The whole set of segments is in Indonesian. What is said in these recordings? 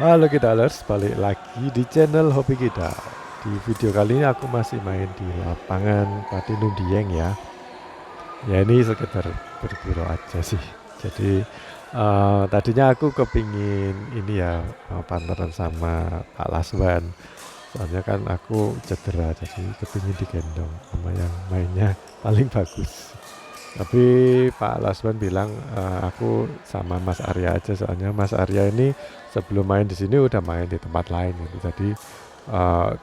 Halo Kidalers, balik lagi di channel Hobi Kidal. Di video kali ini aku masih main di lapangan Patinun Dieng ya. Ya ini sekedar berburu aja sih. Jadi tadinya aku kepingin ini ya partneran sama Pak Laswan. Soalnya kan aku cedera, jadi kepingin digendong sama yang mainnya paling bagus. Tapi Pak Laswan bilang aku sama Mas Arya aja, soalnya Mas Arya ini sebelum main di sini udah main di tempat lain gitu. Jadi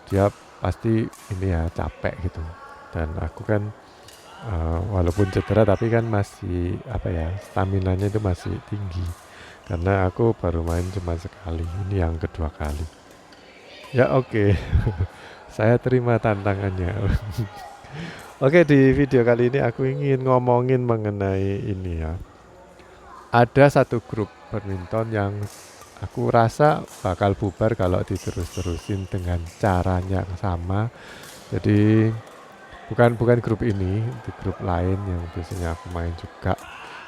dia pasti ini ya capek gitu. Dan aku kan walaupun cedera tapi kan masih apa ya, staminanya itu masih tinggi. Karena aku baru main cuma sekali, ini yang kedua kali. Ya oke, saya terima tantangannya. Oke, di video kali ini aku ingin ngomongin mengenai ini ya. Ada satu grup badminton yang aku rasa bakal bubar kalau diterus-terusin dengan caranya yang sama. Jadi bukan grup ini, di grup lain yang biasanya aku main juga.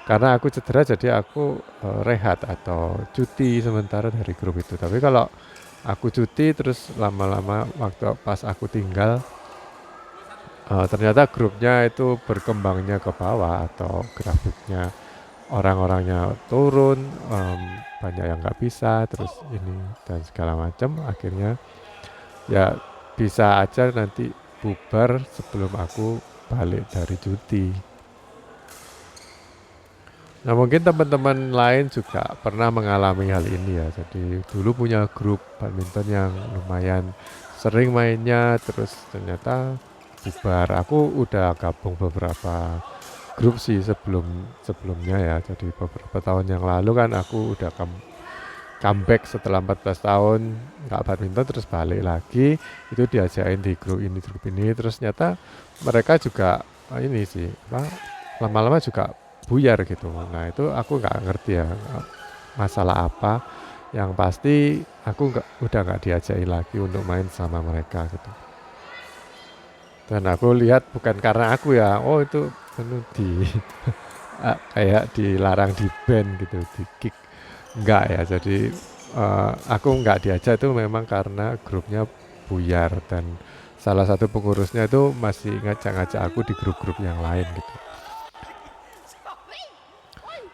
Karena aku cedera jadi aku rehat atau cuti sementara dari grup itu. Tapi kalau aku cuti terus lama-lama waktu pas aku tinggal ternyata grupnya itu berkembangnya ke bawah atau grafiknya orang-orangnya turun, banyak yang nggak bisa, terus ini dan segala macam. Akhirnya ya bisa aja nanti bubar sebelum aku balik dari cuti. Nah mungkin teman-teman lain juga pernah mengalami hal ini ya. Jadi dulu punya grup badminton yang lumayan sering mainnya, terus ternyata bubar. Aku udah gabung beberapa grup sih sebelumnya ya. Jadi beberapa tahun yang lalu kan aku udah comeback setelah 14 tahun nggak badminton, terus balik lagi itu diajain di grup ini terus nyata mereka juga ini sih apa, lama-lama juga buyar gitu. Nah itu aku nggak ngerti ya masalah apa, yang pasti aku udah nggak diajain lagi untuk main sama mereka gitu. Dan aku lihat bukan karena aku ya, oh itu di kayak dilarang, di ban gitu, di kick, enggak ya. Jadi aku nggak diajak itu memang karena grupnya buyar dan salah satu pengurusnya itu masih ngajak-ngajak aku di grup-grup yang lain gitu.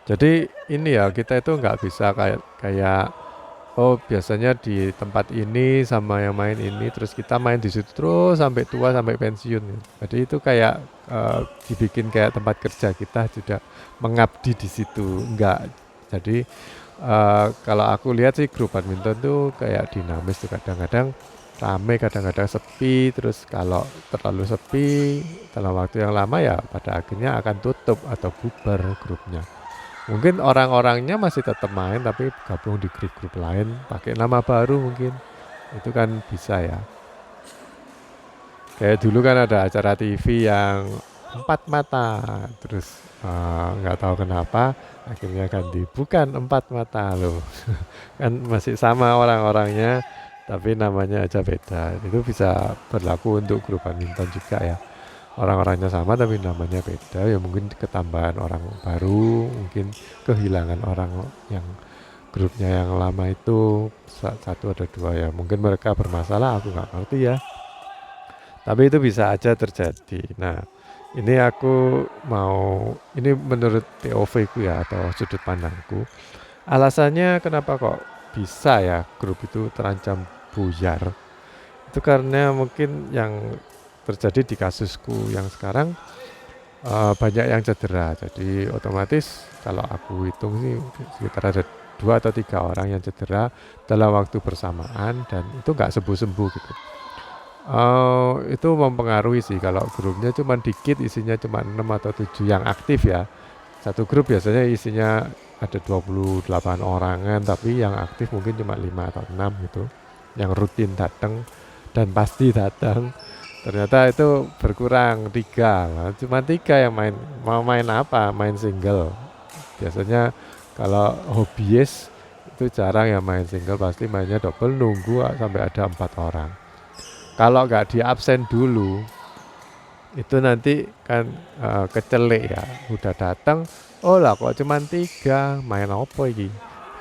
Jadi ini ya, kita itu nggak bisa kayak oh biasanya di tempat ini sama yang main ini terus kita main di situ terus sampai tua sampai pensiun. Jadi itu kayak dibikin kayak tempat kerja, kita sudah mengabdi di situ. Enggak. Jadi kalau aku lihat sih grup badminton tuh kayak dinamis tuh, kadang-kadang rame, kadang-kadang sepi. Terus kalau terlalu sepi dalam waktu yang lama ya pada akhirnya akan tutup atau bubar grupnya. Mungkin orang-orangnya masih tetap main tapi gabung di grup-grup lain, pakai nama baru mungkin. Itu kan bisa ya. Kayak dulu kan ada acara TV yang empat mata, terus nggak tahu kenapa akhirnya ganti bukan empat mata loh. Kan masih sama orang-orangnya tapi namanya aja beda. Itu bisa berlaku untuk grup badminton juga ya. Orang-orangnya sama tapi namanya beda, ya mungkin ketambahan orang baru, mungkin kehilangan orang yang grupnya yang lama itu satu ada dua ya, mungkin mereka bermasalah, aku nggak ngerti ya, tapi itu bisa aja terjadi. Nah ini aku mau, ini menurut POV ku ya atau sudut pandangku, alasannya kenapa kok bisa ya grup itu terancam buyar, itu karena mungkin yang terjadi di kasusku yang sekarang banyak yang cedera. Jadi otomatis kalau aku hitung sih sekitar ada 2 atau 3 orang yang cedera dalam waktu bersamaan dan itu nggak sembuh-sembuh gitu. Itu mempengaruhi sih kalau grupnya cuma dikit, isinya cuma 6 atau 7 yang aktif ya. Satu grup biasanya isinya ada 28 orangan tapi yang aktif mungkin cuma 5 atau 6 gitu. Yang rutin datang dan pasti datang. Ternyata itu berkurang 3, cuma 3 yang main. Mau main apa? Main single. Biasanya kalau hobiis itu jarang yang main single, pasti mainnya double, nunggu sampai ada 4 orang. Kalau nggak di absen dulu, itu nanti kan kecelik ya. Udah datang, oh lah kok cuma 3, main apa ini?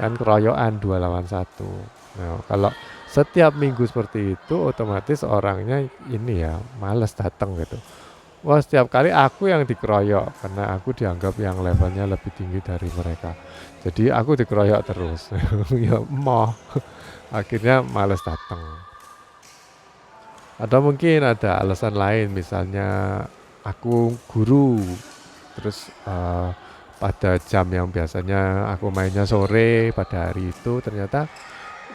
Kan keroyokan 2 lawan 1. Nah, kalau setiap minggu seperti itu otomatis orangnya ini ya males datang gitu. Wah, setiap kali aku yang dikeroyok karena aku dianggap yang levelnya lebih tinggi dari mereka. Jadi aku dikeroyok terus. Ya emoh. Akhirnya males datang. Atau mungkin ada alasan lain, misalnya aku guru, terus pada jam yang biasanya aku mainnya sore pada hari itu ternyata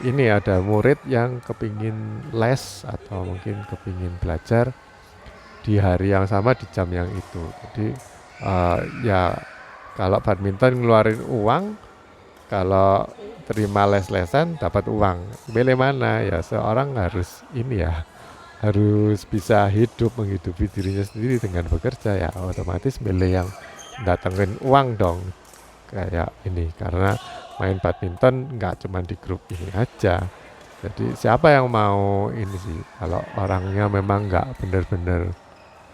ini ada murid yang kepingin les atau mungkin kepingin belajar di hari yang sama di jam yang itu. Jadi ya kalau badminton ngeluarin uang, kalau terima les-lesan dapat uang. Pilih mana ya, seorang harus ini ya, harus bisa menghidupi dirinya sendiri dengan bekerja, ya otomatis milih yang datengin uang dong. Kayak ini, karena main badminton nggak cuma di grup ini aja. Jadi siapa yang mau ini sih, kalau orangnya memang nggak bener-bener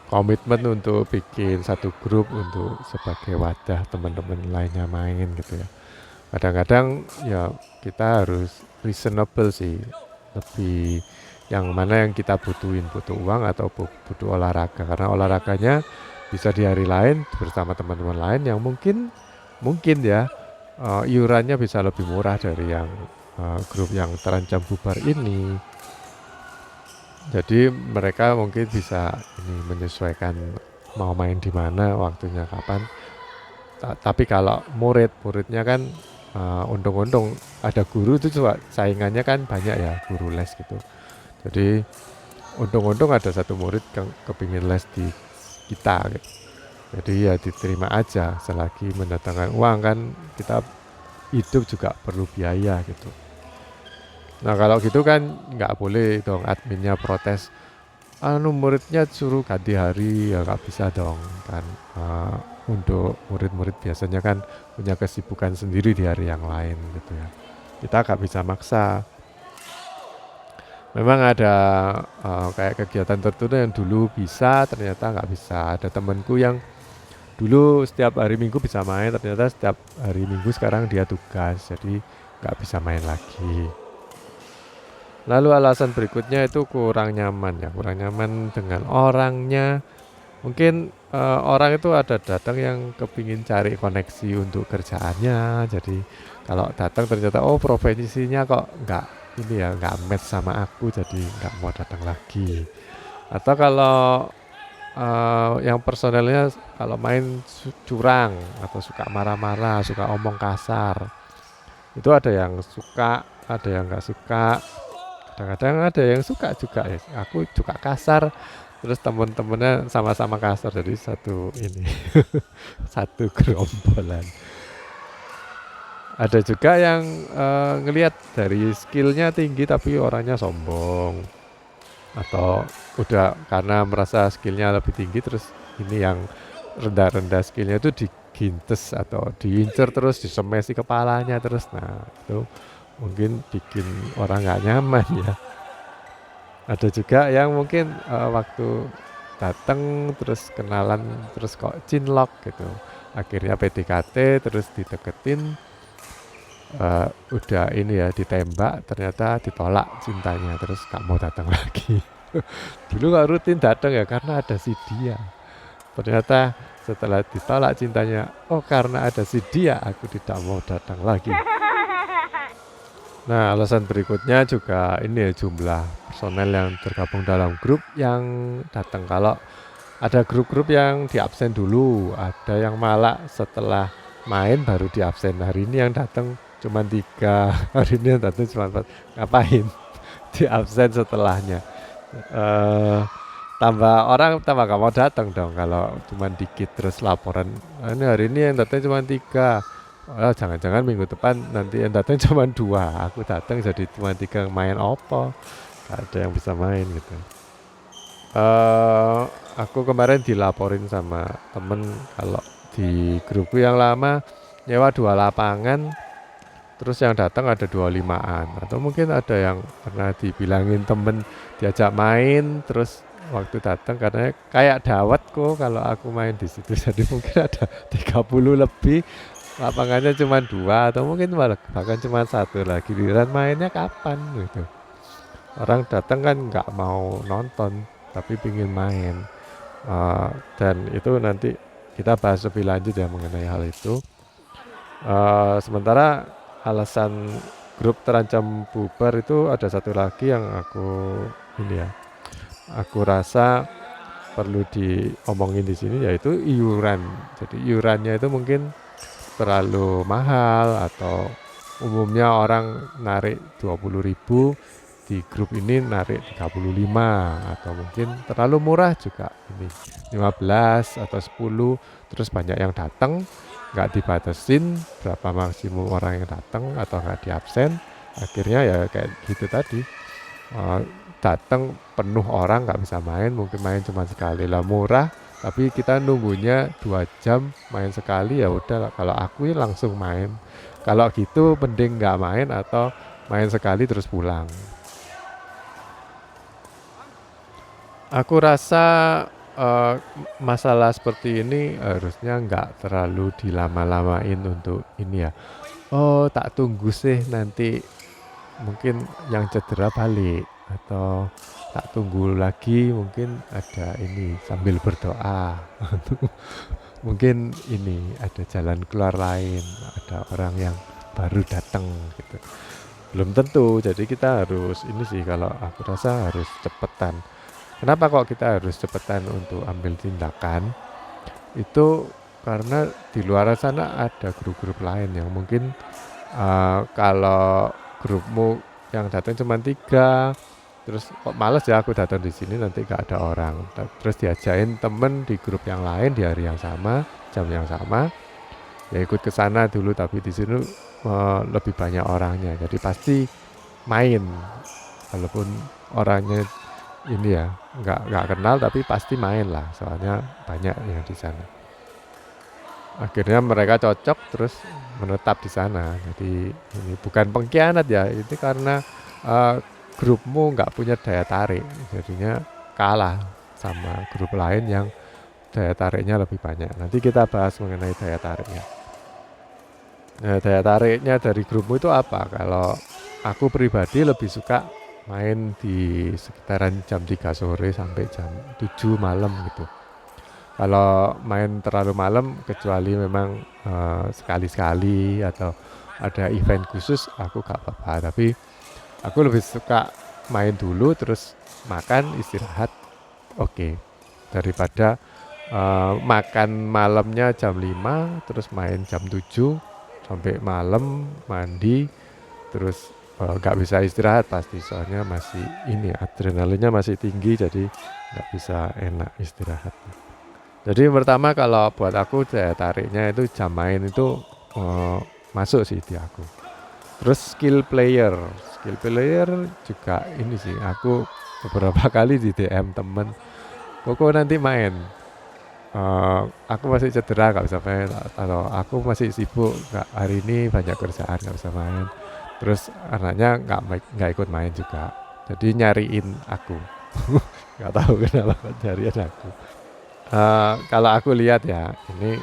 komitmen untuk bikin satu grup untuk sebagai wadah teman-teman lainnya main gitu ya. Kadang-kadang ya kita harus reasonable sih, lebih yang mana yang kita butuhin, butuh uang atau butuh olahraga, karena olahraganya bisa di hari lain bersama teman-teman lain yang mungkin ya iurannya bisa lebih murah dari yang grup yang terancam bubar ini. Jadi mereka mungkin bisa ini menyesuaikan mau main di mana, waktunya kapan. Tapi kalau muridnya kan untung-untung ada guru itu, coba saingannya kan banyak ya, guru les gitu. Jadi untung-untung ada satu murid yang kepingin les di kita gitu. Jadi ya diterima aja, selagi mendatangkan uang kan, kita hidup juga perlu biaya gitu. Nah kalau gitu kan nggak boleh dong adminnya protes, muridnya suruh ganti hari, ya nggak bisa dong kan. Untuk murid-murid biasanya kan punya kesibukan sendiri di hari yang lain gitu ya. Kita nggak bisa maksa. Memang ada kayak kegiatan tertentu yang dulu bisa, ternyata nggak bisa. Ada temanku yang dulu setiap hari Minggu bisa main, ternyata setiap hari Minggu sekarang dia tugas, jadi nggak bisa main lagi. Lalu alasan berikutnya itu kurang nyaman ya, kurang nyaman dengan orangnya. Mungkin orang itu ada datang yang kepingin cari koneksi untuk kerjaannya, jadi kalau datang ternyata profesinya kok nggak ini ya, nggak match sama aku, jadi nggak mau datang lagi. Atau kalau yang personelnya kalau main curang atau suka marah-marah, suka omong kasar, itu ada yang suka, ada yang nggak suka. Kadang-kadang ada yang suka juga ya. Aku suka kasar, terus temen-temennya sama-sama kasar, jadi satu ini satu gerombolan. Ada juga yang ngelihat dari skillnya tinggi tapi orangnya sombong, atau udah karena merasa skillnya lebih tinggi, terus ini yang rendah-rendah skillnya itu digintes atau diincer terus, disemesi kepalanya terus. Nah itu mungkin bikin orang nggak nyaman ya. Ada juga yang mungkin waktu datang terus kenalan, terus kok cinlok gitu, akhirnya PDKT terus dideketin, udah ini ya ditembak, ternyata ditolak cintanya, terus gak mau datang lagi. Dulu gak rutin datang ya karena ada si dia, ternyata setelah ditolak cintanya, karena ada si dia aku tidak mau datang lagi. Nah alasan berikutnya juga ini ya, jumlah personel yang tergabung dalam grup yang datang. Kalau ada grup-grup yang diabsen dulu, ada yang malah setelah main baru diabsen. Hari ini yang datang cuma 3, hari ini yang datang cuma 4. Ngapain diabsen setelahnya? Tambah orang tambah gak mau datang dong kalau cuma dikit, terus laporan ini hari ini yang datang cuma 3. Jangan-jangan minggu depan nanti yang datang cuma 2, aku datang jadi cuma 3, main opo, gak ada yang bisa main gitu. Aku kemarin dilaporin sama temen kalau di grupku yang lama nyewa 2 lapangan, terus yang datang ada 25-an, atau mungkin ada yang pernah dibilangin temen diajak main, terus waktu datang karena kayak dawet kok kalau aku main di situ, jadi mungkin ada 30 lebih. lapangannya cuma 2 atau mungkin bahkan cuma 1 lah, giliran mainnya kapan gitu. Orang datang kan nggak mau nonton, tapi pingin main. Eh, dan itu nanti kita bahas lebih lanjut ya mengenai hal itu. Sementara alasan grup terancam bubar itu ada satu lagi yang aku rasa perlu diomongin di sini, yaitu iuran. Jadi iurannya itu mungkin terlalu mahal, atau umumnya orang narik 20.000, di grup ini narik 35, atau mungkin terlalu murah juga, ini 15 atau 10, terus banyak yang datang, nggak dibatasin berapa maksimum orang yang datang atau nggak diabsen, akhirnya ya kayak gitu tadi. Eh, Datang penuh orang nggak bisa main, mungkin main cuma sekali lah, murah tapi kita nunggunya 2 jam main sekali. Ya udah, kalau aku langsung main. Kalau gitu mending nggak main atau main sekali terus pulang. Aku rasa eh, masalah seperti ini harusnya nggak terlalu dilama-lamain untuk ini ya. Oh, tak tunggu sih nanti mungkin yang cedera balik, atau tak tunggu lagi mungkin ada ini sambil berdoa. Mungkin ini ada jalan keluar lain, ada orang yang baru datang gitu. Belum tentu, jadi kita harus ini sih, kalau aku rasa harus cepetan. Kenapa kok kita harus cepetan untuk ambil tindakan? Itu karena di luar sana ada grup-grup lain yang mungkin kalau grupmu yang datang cuma 3, terus kok males ya aku datang di sini nanti gak ada orang. Terus diajain temen di grup yang lain di hari yang sama, jam yang sama, ya ikut ke sana dulu, tapi di sini lebih banyak orangnya. Jadi pasti main, walaupun orangnya ini ya nggak kenal, tapi pasti main lah, soalnya banyak yang di sana. Akhirnya mereka cocok terus menetap di sana. Jadi ini bukan pengkhianat ya, ini karena eh, grupmu nggak punya daya tarik, jadinya kalah sama grup lain yang daya tariknya lebih banyak. Nanti kita bahas mengenai daya tariknya. Nah, daya tariknya dari grupmu itu apa? Kalau aku pribadi lebih suka main di sekitaran jam 3 sore sampai jam 7 malam gitu. Kalau main terlalu malam, kecuali memang sekali-sekali atau ada event khusus, aku gak apa-apa. Tapi aku lebih suka main dulu, terus makan, istirahat, oke. Daripada makan malamnya jam 5, terus main jam 7, sampai malam, mandi, terus gak bisa istirahat pasti. Soalnya masih ini, adrenalinnya masih tinggi, jadi gak bisa enak istirahat. Jadi pertama kalau buat aku daya tariknya itu jam main itu masuk sih di aku. Terus skill player juga ini sih, aku beberapa kali di DM temen, Koko nanti main. Aku masih cedera gak bisa main, atau aku masih sibuk, hari ini banyak kerjaan gak bisa main. Terus anaknya nggak ikut main juga, jadi nyariin aku. Nggak tahu kenapa nyariin aku. Kalau aku lihat ya, ini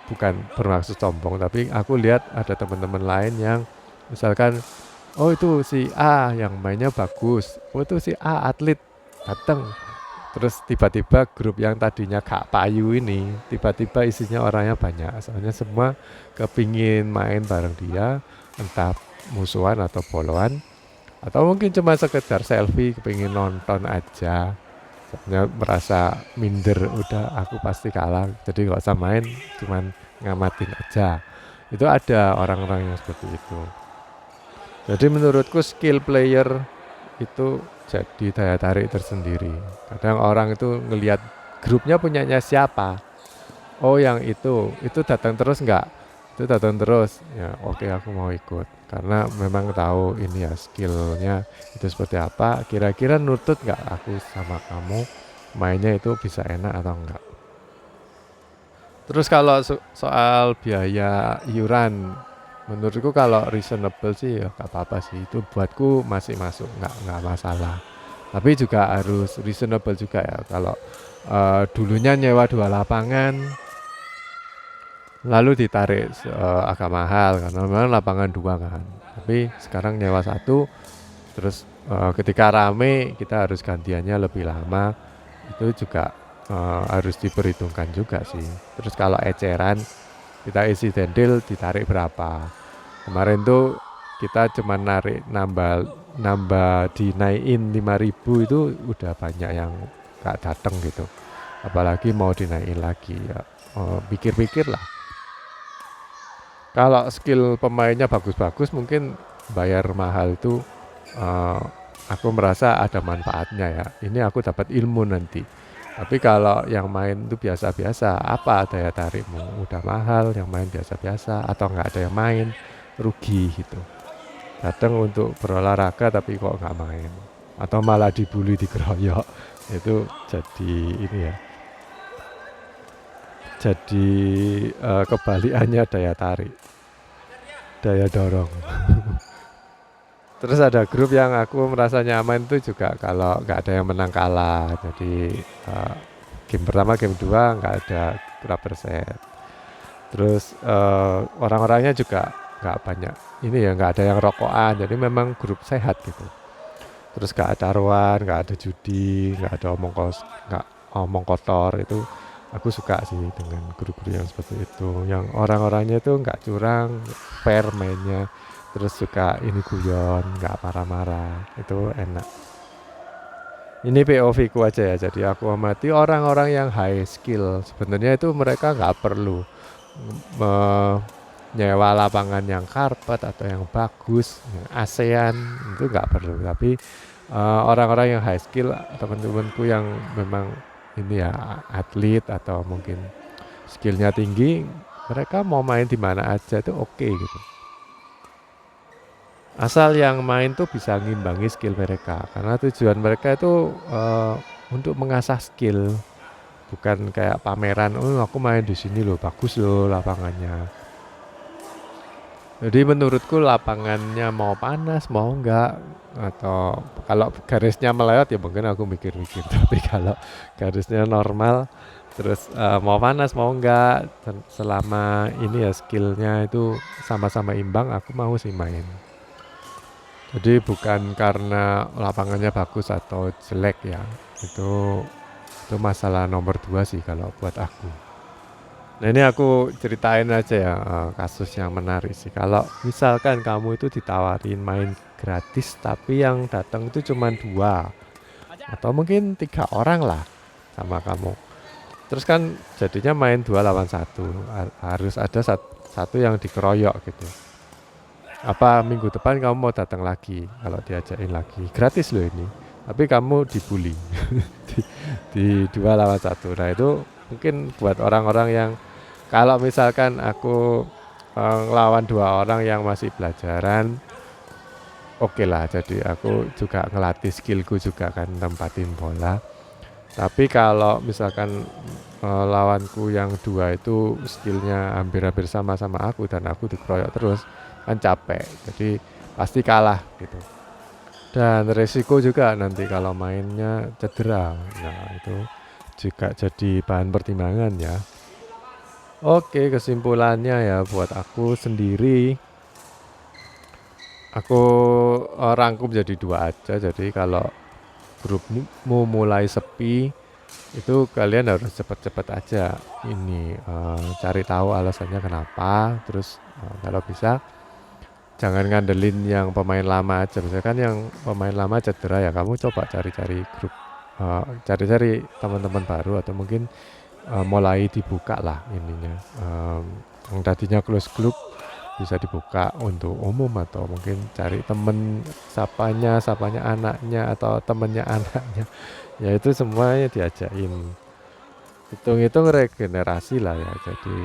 bukan bermaksud sombong, tapi aku lihat ada teman-teman lain yang misalkan, oh itu si A yang mainnya bagus, oh itu si A atlet datang, terus tiba-tiba grup yang tadinya gak payu ini tiba-tiba isinya orangnya banyak, soalnya semua kepingin main bareng dia, entah musuhan atau poloan, atau mungkin cuma sekedar selfie, kepingin nonton aja. Soalnya merasa minder, udah aku pasti kalah, jadi nggak usah main, cuman ngamatin aja. Itu ada orang-orang yang seperti itu. Jadi menurutku skill player itu jadi daya tarik tersendiri. Kadang orang itu ngelihat grupnya punyanya siapa. Oh yang itu datang terus nggak? Itu datang terus, ya oke aku mau ikut. Karena memang tahu ini ya skillnya itu seperti apa. Kira-kira nutut nggak aku sama kamu mainnya itu bisa enak atau enggak. Terus kalau soal biaya iuran, menurutku kalau reasonable sih ya gak apa-apa sih, itu buatku masih masuk, nggak masalah. Tapi juga harus reasonable juga ya. Kalau dulunya nyewa 2 lapangan, lalu ditarik agak mahal karena memang lapangan 2 kan. Tapi sekarang nyewa 1, terus ketika rame kita harus gantiannya lebih lama, itu juga harus diperhitungkan juga sih. Terus kalau eceran kita isi dendel ditarik berapa. Kemarin tuh kita cuma narik nambah dinaikin 5.000 itu udah banyak yang gak datang gitu. Apalagi mau dinaikin lagi ya. Pikir-pikir lah. Kalau skill pemainnya bagus-bagus mungkin bayar mahal itu aku merasa ada manfaatnya ya. Ini aku dapat ilmu nanti. Tapi kalau yang main itu biasa-biasa, apa daya tarikmu? Udah mahal, yang main biasa-biasa, atau nggak ada yang main, rugi gitu. Datang untuk berolahraga tapi kok nggak main. Atau malah dibully, dikeroyok. Itu jadi ini ya. Jadi kebalikannya daya tarik, daya dorong. Terus ada grup yang aku merasa nyaman itu juga kalau nggak ada yang menang kalah. Jadi game pertama, game 2 nggak ada rubber set. Terus orang-orangnya juga nggak banyak. Ini ya nggak ada yang rokokan. Jadi memang grup sehat gitu. Terus nggak ada taruhan, nggak ada judi, nggak ada omong kotor itu. Aku suka sih dengan grup-grup yang seperti itu. Yang orang-orangnya itu nggak curang, fair mainnya. Terus suka ini guyon, nggak marah-marah, itu enak. Ini POV ku aja ya, jadi aku amati orang-orang yang high skill. Sebenarnya itu mereka nggak perlu menyewa lapangan yang karpet atau yang bagus, yang ASEAN, itu nggak perlu. Tapi orang-orang yang high skill, teman-temanku yang memang ini ya atlet atau mungkin skillnya tinggi, mereka mau main di mana aja itu oke gitu. Asal yang main tuh bisa ngimbangi skill mereka, karena tujuan mereka itu untuk mengasah skill, bukan kayak pameran. Oh, aku main di sini loh, bagus loh lapangannya. Jadi menurutku lapangannya mau panas mau enggak, atau kalau garisnya melewat ya mungkin aku mikir-mikir. Tapi kalau garisnya normal, terus mau panas mau enggak, selama ini ya skillnya itu sama-sama imbang, aku mau sih main. Jadi bukan karena lapangannya bagus atau jelek ya, itu masalah nomor 2 sih kalau buat aku. Nah ini aku ceritain aja ya kasus yang menarik sih. Kalau misalkan kamu itu ditawarin main gratis tapi yang datang itu cuma 2 atau mungkin 3 orang lah sama kamu. Terus kan jadinya main 2 lawan 1, harus ada satu yang dikeroyok gitu. Apa minggu depan kamu mau datang lagi kalau diajakin lagi, gratis loh ini, tapi kamu dibully di 2 lawan 1. Nah itu mungkin buat orang-orang yang kalau misalkan aku ngelawan 2 orang yang masih pelajaran, oke lah, jadi aku juga ngelatih skillku juga kan tempatin bola. Tapi kalau misalkan lawanku yang 2 itu skillnya hampir-hampir sama aku dan aku dikeroyok terus, kan capek, jadi pasti kalah gitu. Dan resiko juga nanti kalau mainnya cedera, nah itu juga jadi bahan pertimbangan ya. Oke, kesimpulannya ya buat aku sendiri, aku rangkum jadi 2 aja. Jadi kalau grupmu mulai sepi, itu kalian harus cepat-cepat aja ini cari tahu alasannya kenapa. Terus kalau bisa jangan ngandelin yang pemain lama aja. Misalkan yang pemain lama cedera ya kamu coba cari-cari grup, cari-cari teman-teman baru atau mungkin mulai dibuka lah ininya. Yang tadinya close group bisa dibuka untuk umum atau mungkin cari temen sapanya anaknya atau temennya anaknya. Ya itu semuanya diajakin. Hitung-hitung regenerasi lah ya. Jadi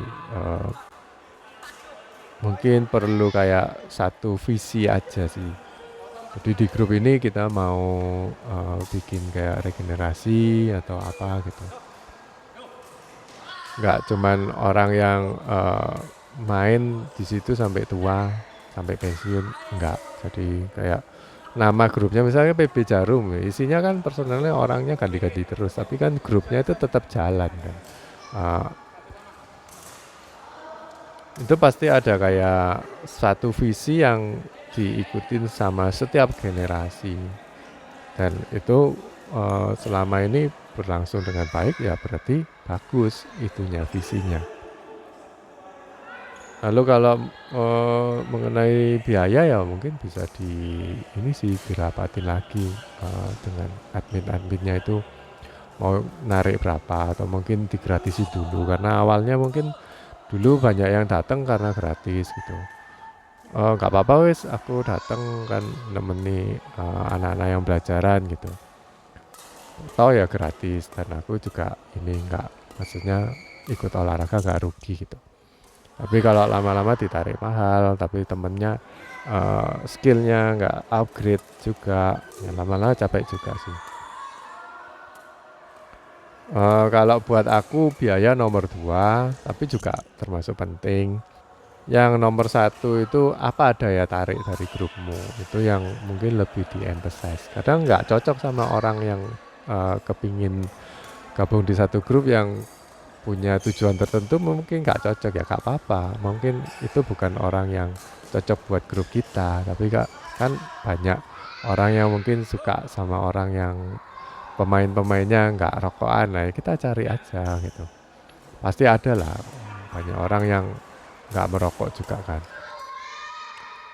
mungkin perlu kayak satu visi aja sih. Jadi di grup ini kita mau bikin kayak regenerasi atau apa gitu. Nggak cuman orang yang main di situ sampai tua, sampai pensiun, enggak. Jadi kayak nama grupnya misalnya PB Jarum, isinya kan personalnya orangnya ganti-ganti terus, tapi kan grupnya itu tetap jalan kan. Itu pasti ada kayak satu visi yang diikutin sama setiap generasi, dan itu selama ini berlangsung dengan baik, ya berarti bagus itunya visinya. Lalu kalau mengenai biaya, ya mungkin bisa ini sih dirapatin lagi dengan admin-adminnya itu mau narik berapa, atau mungkin digratisi dulu, karena awalnya mungkin dulu banyak yang datang karena gratis gitu. Nggak apa-apa wis, aku datang kan nemeni anak-anak yang belajaran gitu. Tahu ya gratis, dan aku juga ini nggak, maksudnya ikut olahraga nggak rugi gitu. Tapi kalau lama-lama ditarik mahal, tapi temennya skillnya nggak upgrade juga, ya lama-lama capek juga sih. Kalau buat aku biaya nomor 2, tapi juga termasuk penting. Yang nomor 1 itu apa daya tarik dari grupmu, itu yang mungkin lebih di-emphasize. Kadang nggak cocok sama orang yang kepingin gabung di satu grup yang punya tujuan tertentu, mungkin nggak cocok, ya nggak apa-apa. Mungkin itu bukan orang yang cocok buat grup kita, tapi kan banyak orang yang mungkin suka sama orang yang pemainnya nggak rokokan, nah kita cari aja gitu. Pasti ada lah banyak orang yang nggak merokok juga kan.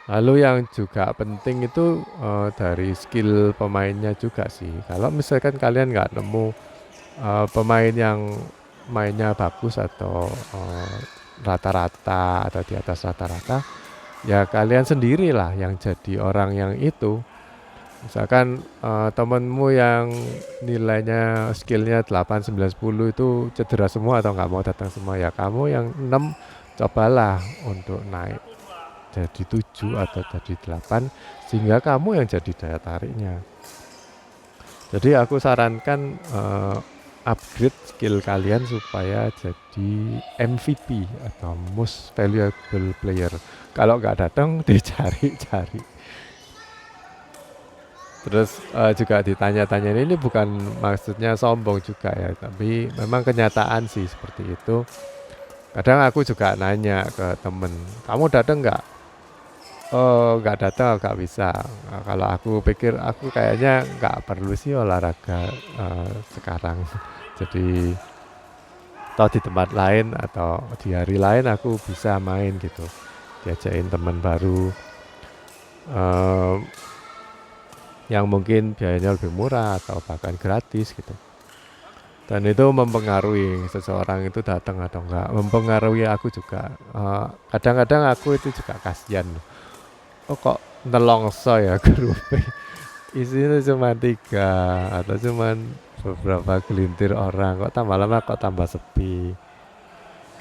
Lalu yang juga penting itu dari skill pemainnya juga sih. Kalau misalkan kalian nggak nemu pemain yang mainnya bagus, atau rata-rata atau di atas rata-rata, ya kalian sendirilah yang jadi orang yang itu. Misalkan temenmu yang nilainya skillnya 8, 9, 10 itu cedera semua atau nggak mau datang semua, ya kamu yang 6 cobalah untuk naik jadi 7 atau jadi 8, sehingga kamu yang jadi daya tariknya. Jadi aku sarankan upgrade skill kalian supaya jadi MVP atau Most Valuable Player. Kalau nggak datang dicari-cari. Terus juga ditanya-tanya, ini bukan maksudnya sombong juga ya, tapi memang kenyataan sih seperti itu. Kadang aku juga nanya ke temen, kamu datang nggak? Oh, nggak datang, nggak bisa. Nah, kalau aku pikir aku kayaknya nggak perlu sih olahraga sekarang. Jadi atau di tempat lain atau di hari lain aku bisa main gitu, diajakin teman baru yang mungkin biayanya lebih murah atau bahkan gratis gitu. Dan itu mempengaruhi seseorang itu datang atau enggak, mempengaruhi aku juga. Kadang-kadang aku itu juga kasihan, oh kok nelongso ya grupnya, isinya cuma 3 atau cuma beberapa gelintir orang, kok tambah lama kok tambah sepi.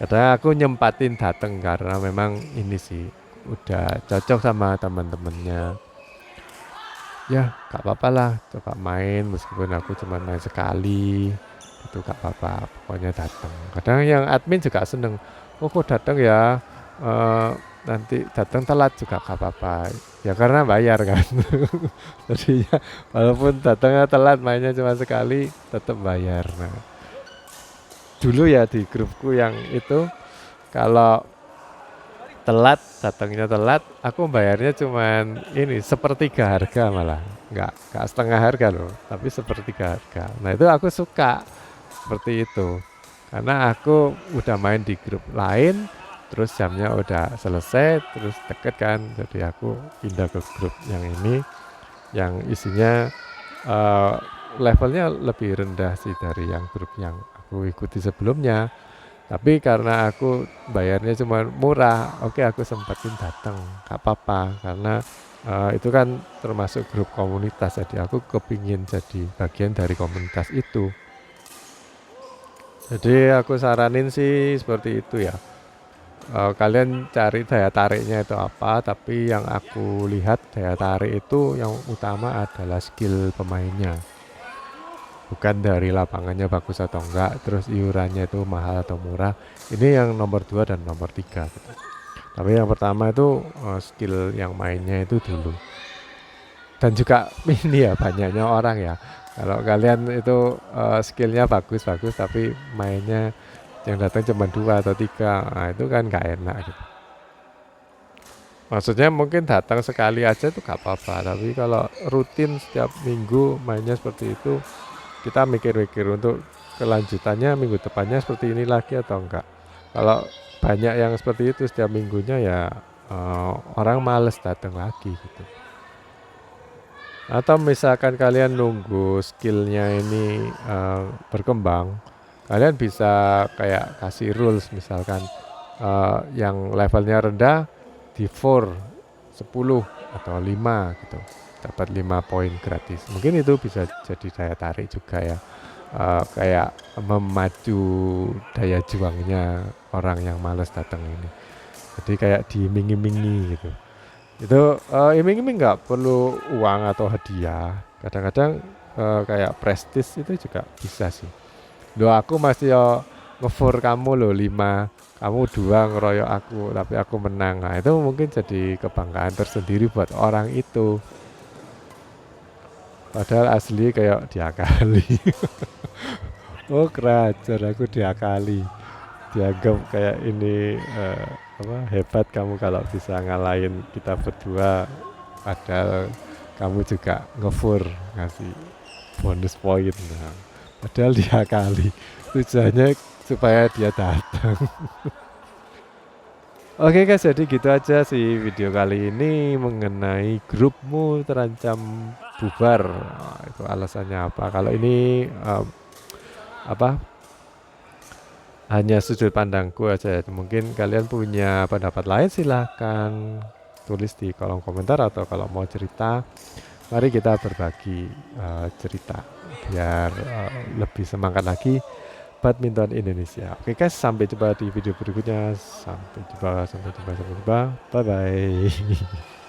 Kadang aku nyempatin dateng karena memang ini sih udah cocok sama teman-temannya. Ya gak apa-apa lah, coba main meskipun aku cuma main sekali, itu gak apa-apa, pokoknya datang. Kadang yang admin juga seneng, oh kok datang ya, nanti datang telat juga gak apa-apa, ya karena bayar kan. Jadi ya, walaupun datangnya telat, mainnya cuma sekali, tetap bayar. Nah, dulu ya di grupku yang itu, kalau datangnya telat, aku bayarnya cuman ini sepertiga harga, malah nggak setengah harga loh, tapi sepertiga harga. Nah itu aku suka seperti itu, karena aku udah main di grup lain, terus jamnya udah selesai, terus deket kan, jadi aku pindah ke grup yang ini, yang isinya levelnya lebih rendah sih dari yang grup yang aku ikuti sebelumnya. Tapi karena aku bayarnya cuma murah, oke aku sempetin datang, gak apa-apa, karena itu kan termasuk grup komunitas, jadi aku kepingin jadi bagian dari komunitas itu. Jadi aku saranin sih seperti itu ya. Kalian cari daya tariknya itu apa, tapi yang aku lihat daya tarik itu yang utama adalah skill pemainnya. Bukan dari lapangannya bagus atau enggak, terus iurannya itu mahal atau murah. Ini yang nomor 2 dan nomor 3 gitu. Tapi yang pertama itu skill yang mainnya itu dulu. Dan juga ini ya, banyaknya orang ya. Kalau kalian itu skillnya bagus-bagus tapi mainnya yang datang cuma 2 atau 3. Nah, itu kan nggak enak gitu. Maksudnya mungkin datang sekali aja itu gak apa-apa, tapi kalau rutin setiap minggu mainnya seperti itu, kita mikir-mikir untuk kelanjutannya minggu depannya seperti ini lagi atau enggak. Kalau banyak yang seperti itu setiap minggunya ya orang males datang lagi gitu. Atau misalkan kalian nunggu skillnya ini berkembang, kalian bisa kayak kasih rules misalkan yang levelnya rendah di 4, 10 atau 5 gitu, dapat 5 poin gratis. Mungkin itu bisa jadi daya tarik juga ya, kayak memacu daya juangnya orang yang males datang ini. Jadi kayak diiming-imingi gitu. Itu iming-iming nggak perlu uang atau hadiah. Kadang-kadang kayak prestis itu juga bisa sih. Loh aku masih nge-4 kamu loh 5, kamu 2 ngeroyok aku, tapi aku menang. Nah itu mungkin jadi kebanggaan tersendiri buat orang itu. Padahal asli kayak diakali. Oh kerajar, aku diakali. Dianggap kayak ini hebat kamu kalau bisa ngalahin kita berdua. Padahal kamu juga ngefur ngasih bonus poin. Nah, padahal diakali. Tujuannya supaya dia datang. Oke guys, jadi gitu aja sih video kali ini mengenai grupmu terancam bubar. Nah, itu alasannya apa? Kalau ini apa? Hanya sudut pandangku aja. Mungkin kalian punya pendapat lain silahkan tulis di kolom komentar, atau kalau mau cerita, mari kita berbagi cerita biar lebih semangat lagi badminton Indonesia. Oke guys, sampai jumpa di video berikutnya. Sampai jumpa. Bye bye.